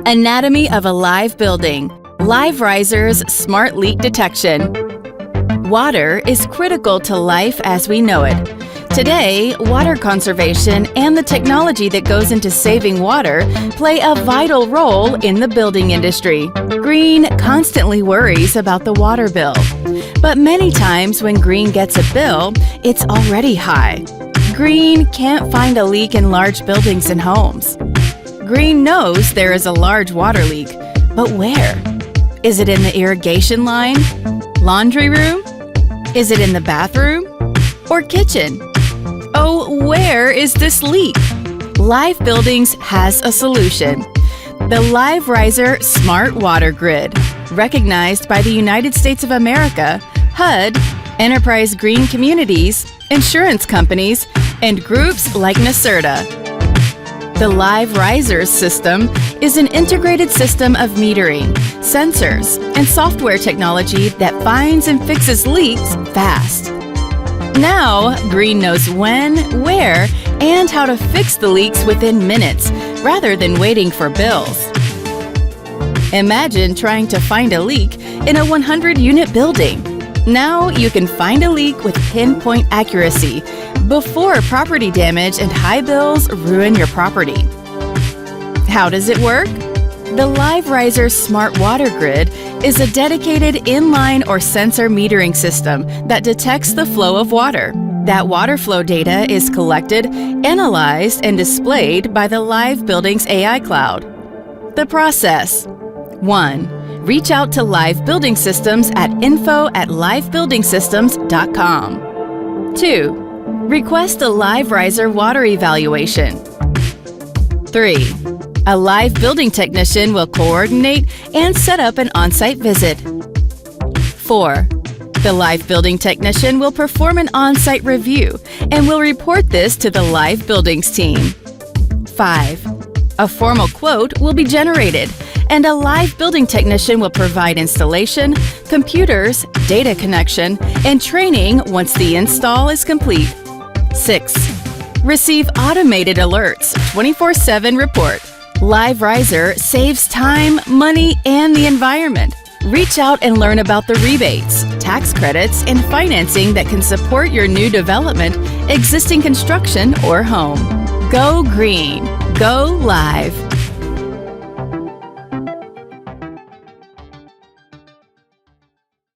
Anatomy of a live building. Live risers, smart leak detection. Water is critical to life as we know it. Today, water conservation and the technology that goes into saving water play a vital role in the building industry. Green constantly worries about the water bill. But many times when Green gets a bill, it's already high. Green can't find a leak in large buildings and homes. Green knows there is a large water leak, but where? Is it in the irrigation line? Laundry room? Is it in the bathroom? Or kitchen? Oh, where is this leak? Live Buildings has a solution. The Live Riser Smart Water Grid, recognized by the United States of America, HUD, Enterprise Green Communities, insurance companies, and groups like NYSERDA. The Live Risers system is an integrated system of metering, sensors, and software technology that finds and fixes leaks fast. Now, Green knows when, where, and how to fix the leaks within minutes, rather than waiting for bills. Imagine trying to find a leak in a 100-unit building. Now you can find a leak with pinpoint accuracy before property damage and high bills ruin your property. How does it work? The Live Riser Smart Water Grid is a dedicated inline or sensor metering system that detects the flow of water. That water flow data is collected, analyzed, and displayed by the Live Buildings AI Cloud. The process: 1. Reach out to Live Building Systems at info@livebuildingsystems.com. 2. Request a Live Riser water evaluation. 3. A live building technician will coordinate and set up an on-site visit. 4. The live building technician will perform an on-site review and will report this to the Live Buildings team. 5. A formal quote will be generated, and a live building technician will provide installation, computers, data connection, and training once the install is complete. 6. Receive automated alerts, 24/7 report. Live Riser saves time, money, and the environment. Reach out and learn about the rebates, tax credits, and financing that can support your new development, existing construction, or home. Go green. Go live.